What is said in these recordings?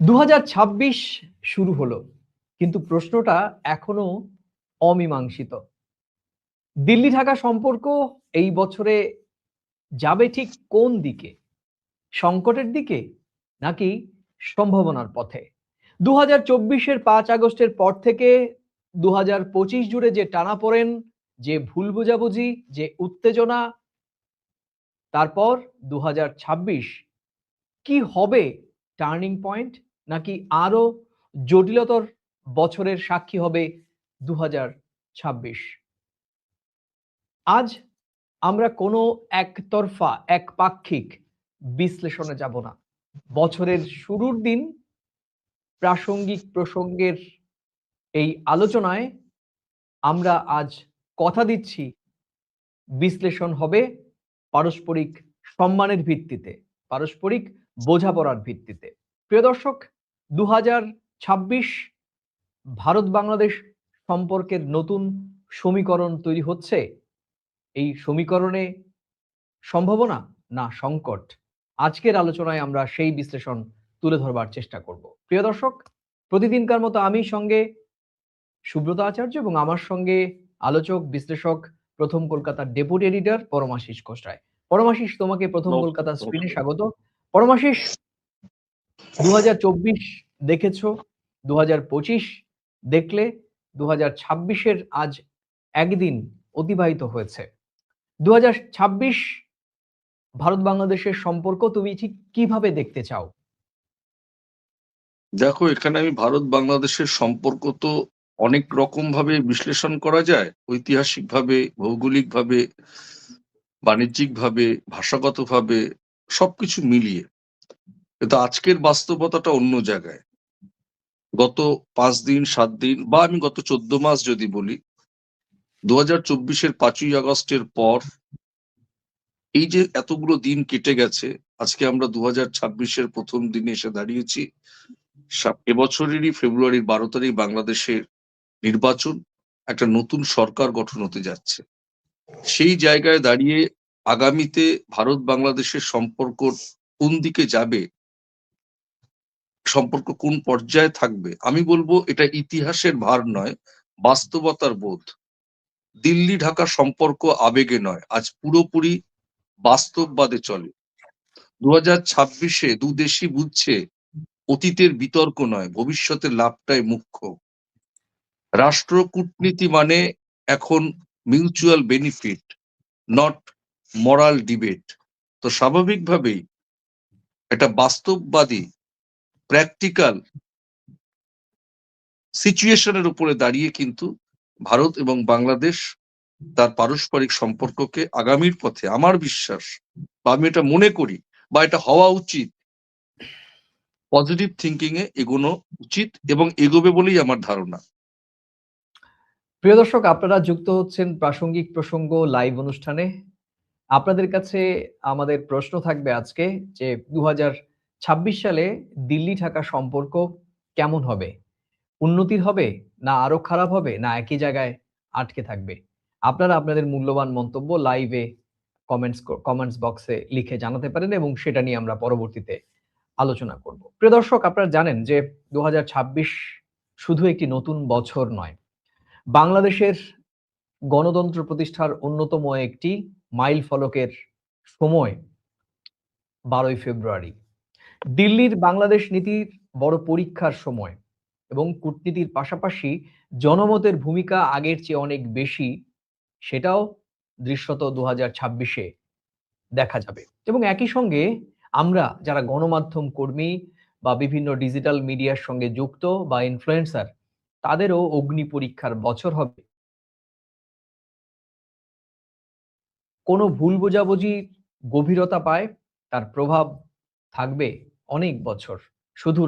2026 শুরু হলো, কিন্তু প্রশ্নটা এখনো অমীমাংসিত। দিল্লি ঢাকা সম্পর্ক এই বছরে যাবে ঠিক কোন দিকে? সংকটের দিকে নাকি সম্ভাবনার পথে? 2024-এর 5 আগস্টের পর থেকে 2025 জুড়ে যে টানাপোড়েন, যে ভুল বোঝাবুঝি, যে উত্তেজনা, তারপর 2026 কি হবে টার্নিং পয়েন্ট, নাকি আরো জটিলতর বছরের সাক্ষী হবে 2026? আজ আমরা কোনো একতরফা একপাক্ষিক বিশ্লেষণে যাব না। বছরের শুরুর দিন প্রাসঙ্গিক প্রসঙ্গের এই আলোচনায় আমরা আজ কথা দিচ্ছি বিশ্লেষণ হবে পারস্পরিক সম্মানের ভিত্তিতে, পারস্পরিক বোঝাপড়ার ভিত্তিতে। প্রিয় দর্শক, 2026 ভারত বাংলাদেশ সম্পর্কের নতুন সমীকরণ তৈরি হচ্ছে। এই সমীকরণে সম্ভাবনা না সংকট? আজকের আলোচনায় আমরা সেই বিশ্লেষণ তুলে ধরবার চেষ্টা করব। প্রিয় দর্শক, প্রতিদিনকার মতো আমি সঙ্গে সুব্রত আচার্য এবং আমার সঙ্গে আলোচক বিশ্লেষক প্রথম কলকাতার ডেপুটি এডিটর পরমাশিস ঘোষরায়। পরমাশিস, তোমাকে প্রথম কলকাতা স্ক্রিনে স্বাগত। পরমাশিস, 2024 দেখেছো, 2025 দেখলে, 2026-এর আজ একদিন অতিবাহিত হয়েছে। 2026 ভারত বাংলাদেশের সম্পর্ক তুমি ঠিক কিভাবে দেখতে চাও? দেখো, এখানে আমি ভারত বাংলাদেশের সম্পর্ক তো অনেক রকম ভাবে বিশ্লেষণ করা যায়, ঐতিহাসিক ভাবে, ভৌগোলিক ভাবে, বাণিজ্যিক ভাবে, ভাষাগত ভাবে, সবকিছু মিলিয়ে। কিন্তু আজকের বাস্তবতাটা অন্য জায়গায়। গত 5 দিন 7 দিন বা আমি গত 14 মাস যদি বলি, 2024-এর 5ই আগস্টের পর এই যে এতগুলো দিন কেটে গেছে, আজকে আমরা 2026-এর প্রথম দিনে এসে দাঁড়িয়েছি। এবছরেরই ফেব্রুয়ারির 12 তারিখ বাংলাদেশের নির্বাচন, একটা নতুন সরকার গঠন হতে যাচ্ছে। সেই জায়গায় দাঁড়িয়ে আগামীতে ভারত বাংলাদেশের সম্পর্ক কোন দিকে যাবে, সম্পর্ক কোন পর্যায়ে থাকবে, আমি বলবো এটা ইতিহাসের ভার নয়, বাস্তবতার বোধ। দিল্লি ঢাকা সম্পর্ক আবেগে নয়, আজ পুরোপুরি বাস্তববাদে চলে। 2026-এ দু দেশই বুঝছে অতীতের বিতর্ক নয়, ভবিষ্যতের লাভটাই মুখ্য। রাষ্ট্র কূটনীতি মানে এখন mutual benefit, not moral debate. তো স্বাভাবিকভাবেই একটা বাস্তববাদী প্র্যাকটিক্যাল সিচুয়েশনের উপরে দাঁড়িয়ে কিন্তু ভারত এবং বাংলাদেশ তার পারস্পরিক সম্পর্ককে আগামীর পথে, আমার বিশ্বাস বা আমি এটা মনে করি বা এটা হওয়া উচিত, পজিটিভ থিঙ্কিং এ এগোনো উচিত এবং এগোবে বলেই আমার ধারণা। প্রিয় দর্শক, আপনারা যুক্ত হচ্ছেন প্রাসঙ্গিক প্রসঙ্গ লাইভ অনুষ্ঠানে। আপনাদের কাছে আমাদের প্রশ্ন থাকবে আজকে যে 2026 সালে দিল্লি ঢাকা সম্পর্ক কেমন হবে? উন্নতির হবে, না আরো খারাপ হবে, না একই জায়গায় আটকে থাকবে? আপনারা আপনাদের মূল্যবান মন্তব্য লাইভে কমেন্টস বক্সে লিখে জানাতে পারেন এবং সেটা নিয়ে আমরা পরবর্তীতে আলোচনা করব। প্রিয় দর্শক, আপনারা জানেন যে 2026 শুধু একটি নতুন বছর নয়, বাংলাদেশের গণতন্ত্র প্রতিষ্ঠার অন্যতম একটি মাইল ফলকের সময়। 12ই ফেব্রুয়ারি দিল্লির বাংলাদেশ নীতির বড় পরীক্ষার সময়, এবং কূটনীতির পাশাপাশি জনমতের ভূমিকা আগের চেয়ে অনেক বেশি, সেটাও দৃশ্যত 2026-এ দেখা যাবে। এবং একই সঙ্গে আমরা যারা গণমাধ্যম কর্মী বা বিভিন্ন ডিজিটাল মিডিয়ার সঙ্গে যুক্ত বা ইনফ্লুয়েন্সার, তাদেরও অগ্নি পরীক্ষার বছর হবে। কোনো ভুল বোঝাবুঝি গভীরতা পায়, তার প্রভাব থাকবে অনেক বছর। শুধু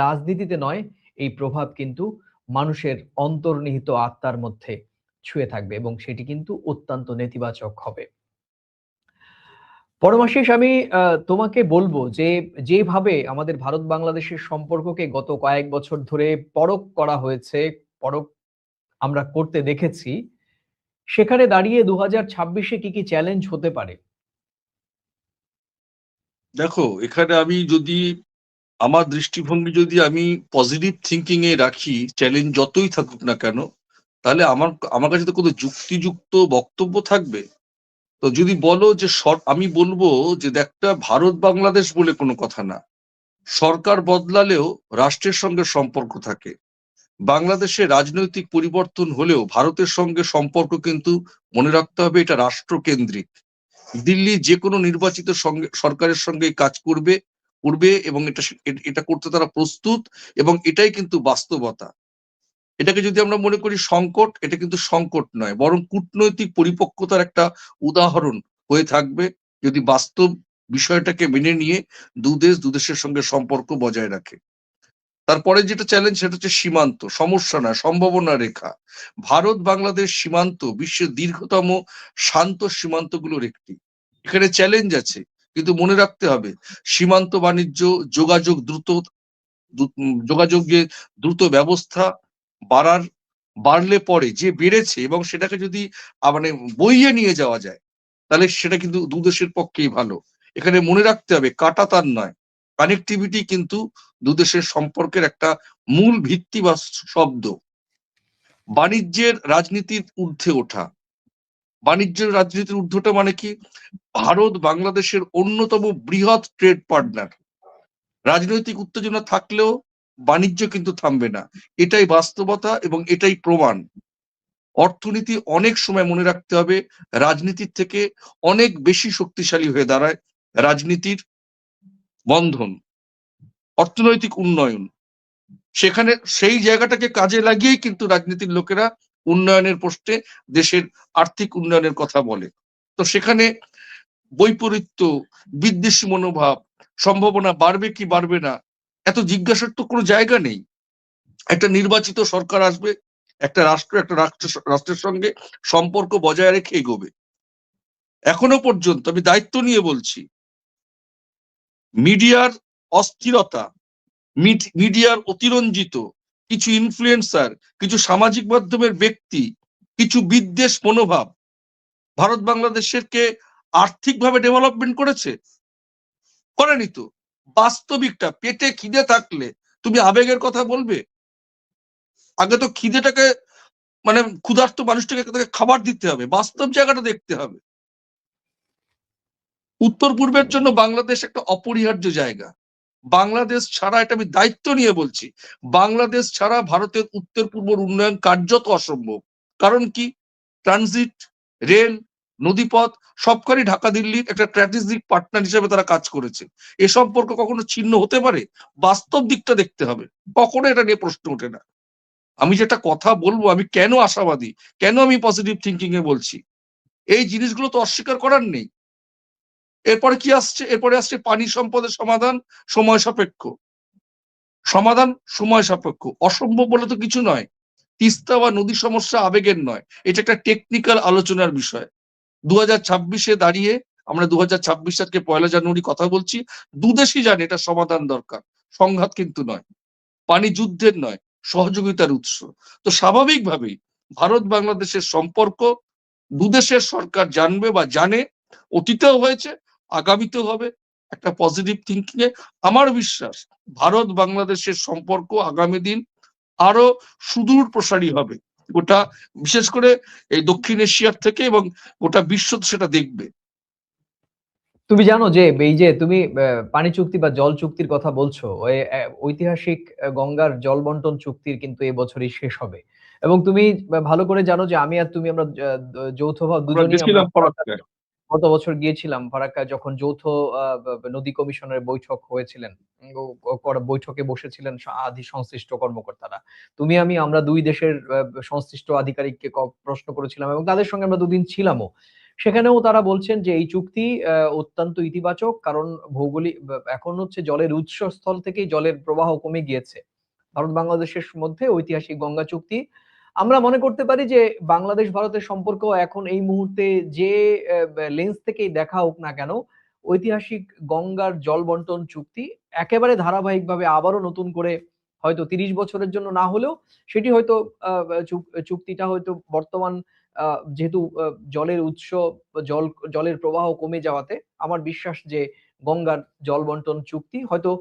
রাজনীতিতে নয়, এই প্রভাব কিন্তু মানুষের অন্তর্নিহিত আত্মার মধ্যে ছুঁয়ে থাকবে এবং সেটি কিন্তু অত্যন্ত নেতিবাচক হবে। পরমাশিস, আমি তোমাকে বলবো যে যেভাবে আমাদের ভারত বাংলাদেশের সম্পর্ককে গত কয়েক বছর ধরে পরখ করা হয়েছে, পরখ আমরা করতে দেখেছি, সেখানে দাঁড়িয়ে 2026-এ কি চ্যালেঞ্জ হতে পারে? দেখো, এখানে আমি যদি আমার দৃষ্টিভঙ্গি যদি আমি পজিটিভ থিঙ্কিং এ রাখি, চ্যালেঞ্জ যতই থাকুক না কেন, তাহলে আমার আমার কাছে তো কোনো যুক্তিযুক্ত বক্তব্য থাকবে। তো যদি বলো যে আমি বলবো যে একটা ভারত বাংলাদেশ বলে কোনো কথা না। সরকার বদলালেও রাষ্ট্রের সঙ্গে সম্পর্ক থাকে। বাংলাদেশে রাজনৈতিক পরিবর্তন হলেও ভারতের সঙ্গে সম্পর্ক কিন্তু মনে রাখতে হবে এটা রাষ্ট্রকেন্দ্রিক। দিল্লি যে কোনো নির্বাচিত সরকারের সঙ্গে কাজ করবে করবে এবং এটা করতে তারা প্রস্তুত, এবং এটাই কিন্তু বাস্তবতা। এটাকে যদি আমরা মনে করি সংকট, এটা কিন্তু সংকট নয়, বরং কূটনৈতিক পরিপক্কতার একটা উদাহরণ হয়ে থাকবে যদি বাস্তব বিষয়টাকে মেনে নিয়ে দুদেশের সঙ্গে সম্পর্ক বজায় রাখে। তারপরে যেটা চ্যালেঞ্জ সেটা হচ্ছে সীমান্ত, সমস্যা না সম্ভাবনা রেখা। ভারত বাংলাদেশ সীমান্ত বিশ্বের দীর্ঘতম শান্ত সীমান্তগুলোর একটি। এখানে চ্যালেঞ্জ আছে, কিন্তু মনে রাখতে হবে সীমান্ত বাণিজ্য, যোগাযোগ দ্রুত যোগাযোগে দ্রুত ব্যবস্থা বাড়ার বাড়লে পরে যে বেড়েছে, এবং সেটাকে যদি মানে বইয়ে নিয়ে যাওয়া যায়, তাহলে সেটা কিন্তু দুদেশের পক্ষেই ভালো। এখানে মনে রাখতে হবে কাঁটাতার নয়, কানেক্টিভিটি কিন্তু দুদেশের সম্পর্কের একটা মূল ভিত্তি বা শব্দ। বাণিজ্যের রাজনীতির ঊর্ধ্বে ওঠা, বাণিজ্যের রাজনীতির ঊর্ধ্বটা মানে কি? ভারত বাংলাদেশের অন্যতম বৃহৎ ট্রেড পার্টনার। রাজনৈতিক উত্তেজনা থাকলেও বাণিজ্য কিন্তু থামবে না, এটাই বাস্তবতা এবং এটাই প্রমাণ। অর্থনীতি অনেক সময় মনে রাখতে হবে রাজনীতির থেকে অনেক বেশি শক্তিশালী হয়ে দাঁড়ায়। রাজনীতির বন্ধন, অর্থনৈতিক উন্নয়ন, সেখানে সেই জায়গাটাকে কাজে লাগিয়েই কিন্তু রাজনীতির লোকেরা উন্নয়নের পোস্টে দেশের আর্থিক উন্নয়নের কথা বলে। তো সেখানে বৈপরীত্য, বিদ্বেষী মনোভাব, সম্ভাবনা বাড়বে কি বাড়বে না, এত জিজ্ঞাসার তো কোনো জায়গা নেই। একটা নির্বাচিত সরকার আসবে, একটা রাষ্ট্রের সঙ্গে সম্পর্ক বজায় রেখে এগোবে। এখনো পর্যন্ত আমি দায়িত্ব নিয়ে বলছি, মিডিয়ার অস্থিরতা, মিডিয়ার অতিরঞ্জিত কিছু ইনফ্লুয়েন্সার, কিছু সামাজিক মাধ্যমের ব্যক্তি, কিছু বিদ্বেষ মনোভাব ভারত বাংলাদেশের কে আর্থিকভাবে ডেভেলপমেন্ট করেছে? করেনি তো। বাস্তবিকটা, পেটে খিদে থাকলে তুমি আবেগের কথা বলবে? আগে তো খিদেটাকে মানে ক্ষুধার্ত মানুষটাকে তাকে খাবার দিতে হবে, বাস্তব জায়গাটা দেখতে হবে। উত্তর পূর্বের জন্য বাংলাদেশ একটা অপরিহার্য জায়গা। বাংলাদেশ ছাড়া, এটা আমি দায়িত্ব নিয়ে বলছি, বাংলাদেশ ছাড়া ভারতের উত্তর পূর্বের উন্নয়ন কার্যত অসম্ভব। কারণ কি? ট্রানজিট, রেল, নদীপথ সবখানি ঢাকা দিল্লির একটা স্ট্র্যাটেজিক পার্টনার হিসেবে তারা কাজ করেছে। এ সম্পর্ক কখনো ছিন্ন হতে পারে? বাস্তব দিকটা দেখতে হবে, কখনো এটা নিয়ে প্রশ্ন ওঠে না। আমি যেটা কথা বলবো, আমি কেন আশাবাদী, কেন আমি পজিটিভ থিঙ্কিং এ বলছি, এই জিনিসগুলো তো অস্বীকার করার নেই। এরপরে কি আসছে? এরপরে আসছে পানি সম্পদের সমাধান, সময় সাপেক্ষ। সমাধান সময় সাপেক্ষ, অসম্ভব বলে তো কিছু নয়। তিস্তা বা নদী সমস্যা আবেগের নয়, এটা একটা টেকনিক্যাল আলোচনার বিষয়। 2026-এ দাঁড়িয়ে আমরা 2026 সালকে 1 জানুয়ারি কথা বলছি, দুদেশই জানে এটা সমাধান দরকার, সংঘাত কিন্তু নয়। পানি যুদ্ধের নয়, সহযোগিতার উৎস। তো স্বাভাবিকভাবেই ভারত বাংলাদেশের সম্পর্ক দুদেশের সরকার জানবে বা জানে, অতীতেও হয়েছে, আগামীতেও হবে। একটা পজিটিভ থিঙ্কিং এ আমার বিশ্বাস ভারত বাংলাদেশের সম্পর্ক আগামী দিন আরো সুদূর প্রসারী হবে। গোটা, বিশেষ করে এই দক্ষিণ এশিয়ার থেকে, এবং গোটা বিশ্ব সেটা দেখবে। তুমি জানো যে এই যে তুমি পানি চুক্তি বা জল চুক্তির কথা বলছো, ওই ঐতিহাসিক গঙ্গার জল বন্টন চুক্তির কিন্তু এই বছরই শেষ হবে। এবং তুমি ভালো করে জানো যে আমি আর তুমি আমরা যৌথভাবে আমরা দুজনেই আমরা গেছিলাম ফরাক্কায়। গত বছর গিয়েছিলাম ফারাক্কায়, যখন যৌথ নদী কমিশনের বৈঠক হয়েছিলেন। বৈঠকে বসেছিলেন আদি সংশ্লিষ্ট কর্মকর্তারা। তুমি আমি আমরা ২ দেশের সংশ্লিষ্ট আধিকারিককে প্রশ্ন করেছিলাম এবং তাদের সঙ্গে আমরা দুদিন ছিলামও। সেখানেও তারা বলছেন যে এই চুক্তি অত্যন্ত ইতিবাচক। কারণ ভৌগোলিক এখন হচ্ছে জলের উৎসস্থল থেকেই জলের প্রবাহ কমে গিয়েছে। ভারত বাংলাদেশের মধ্যে ঐতিহাসিক গঙ্গা চুক্তি। আমরা মনে করতে পারি যে বাংলাদেশ ভারতের সম্পর্ক এখন এই মুহূর্তে যে লেন্স থেকেই দেখা হোক না কেন, ঐতিহাসিক গঙ্গার জল বন্টন চুক্তি একেবারে ধারাবাহিকভাবে আবারও নতুন করে হয়তো ৩০ বছরের জন্য না হলেও সেটি হয়তো আ চুক্তিটা হয়তো বর্তমান যেহেতু জলের উৎস, জল জলের প্রবাহ কমে যাওয়াতে আমার বিশ্বাস যে গঙ্গার জল বন্টন চুক্তি হয়তো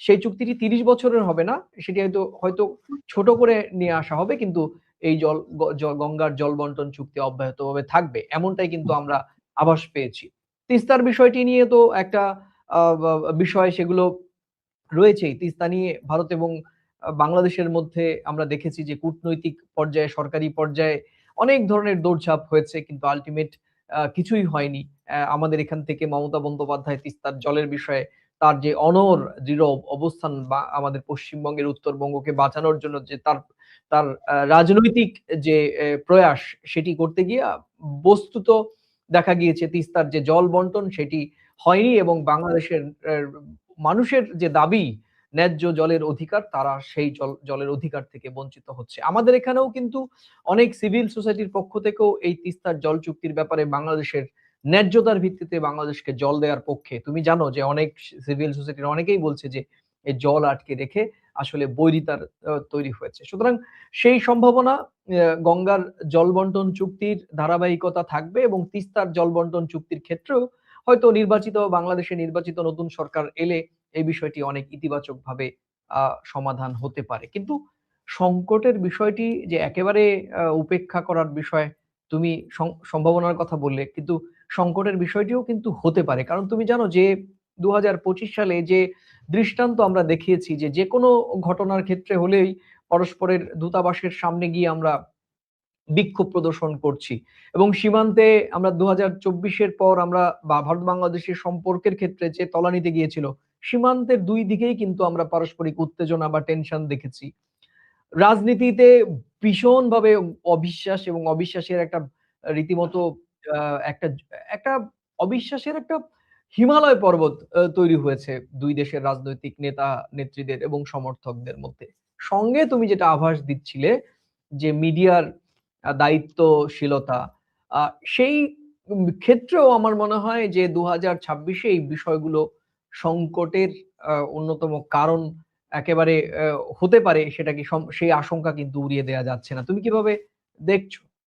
সেই চুক্তিটি ৩০ বছরের হবে না। সেটি হয়তো ছোট করে নিয়ে আসা হবে। কিন্তু এই গঙ্গার জল বন্টন চুক্তি অব্যাহতভাবে থাকবে। এমনটাই কিন্তু আমরা আভাস পেয়েছি। তিস্তার বিষয়টি নিয়ে তো একটা আ বা বিষয় সেগুলো রয়েছেই। তিস্তা নিয়ে ভারত এবং বাংলাদেশের মধ্যে আমরা দেখেছি যে কূটনৈতিক পর্যায়ে, সরকারি পর্যায়ে অনেক ধরনের দৌড়ঝাঁপ হয়েছে। কিন্তু আল্টিমেট কিছুই হয়নি। আমাদের এখান থেকে মমতা বন্দ্যোপাধ্যায় তিস্তার জলের বিষয়ে তার যে অনড় দৃঢ় অবস্থান বা আমাদের পশ্চিমবঙ্গের উত্তরবঙ্গকে বাঁচানোর জন্য যে তার তার রাজনৈতিক যে প্রয়াস সেটি করতে গিয়ে বস্তুত দেখা গিয়েছে তিস্তার যে জল বন্টন সেটি হয়নি এবং বাংলাদেশের মানুষের যে দাবি ন্যায্য জলের অধিকার তারা সেই জলের অধিকার থেকে বঞ্চিত হচ্ছে। আমাদের এখানেও কিন্তু অনেক সিভিল সোসাইটির পক্ষ থেকেও এই তিস্তার জল চুক্তির ব্যাপারে বাংলাদেশের ন্যায্যতার ভিত্তিতে বাংলাদেশকে জল দেওয়ার পক্ষে। তুমি জানো যে অনেক সিভিল সোসাইটির অনেকেই বলছে যে এই জল আটকে রেখে আসলে বৈরিতার তৈরি হয়েছে। সুতরাং সেই সম্ভাবনা গঙ্গার জল বন্টন চুক্তির ধারাবাহিকতা থাকবে এবং তিস্তার জল বন্টন চুক্তির ক্ষেত্রেও হয়তো বাংলাদেশে নির্বাচিত নতুন সরকার এলে এই বিষয়টি অনেক ইতিবাচকভাবে সমাধান হতে পারে। কিন্তু সংকটের বিষয়টি যে একেবারে উপেক্ষা করার বিষয়, তুমি সম্ভাবনার কথা বললে। কিন্তু সংকটের বিষয়টিও কিন্তু হতে পারে। কারণ তুমি জানো যে ২০২৫ সালে যে দৃষ্টান্ত আমরা দেখিয়েছি যে, যেকোনো ঘটনার ক্ষেত্রে হলেই পরস্পরের দূতাবাসের সামনে গিয়ে আমরা বিক্ষোভ প্রদর্শন করছি এবং সীমান্তে আমরা ২০২৪ এর পর আমরা ভারত বাংলাদেশের সম্পর্কের ক্ষেত্রে যে তলানিতে গিয়েছিল, সীমান্তের ২ দিকেই কিন্তু আমরা পারস্পরিক উত্তেজনা বা টেনশন দেখেছি। রাজনীতিতে ভীষণভাবে অবিশ্বাস এবং অবিশ্বাসের একটা রীতিমতো আ একটা একটা অবিশ্বাসের একটা হিমালয় পর্বত তৈরি হয়েছে ২ দেশের রাজনৈতিক নেত্রীদের এবং সমর্থকদের মধ্যে। সঙ্গে তুমি যেটা আভাস দিচ্ছিলে যে মিডিয়ার দায়িত্বশীলতা, আ সেই ক্ষেত্রেও আমার মনে হয় যে ২০২৬ এ এই বিষয়গুলো সংকটের অন্যতম কারণ একেবারে হতে পারে সেটা কি সেই আশঙ্কা কিন্তু উড়িয়ে দেয়া যাচ্ছে না। তুমি কিভাবে দেখছো?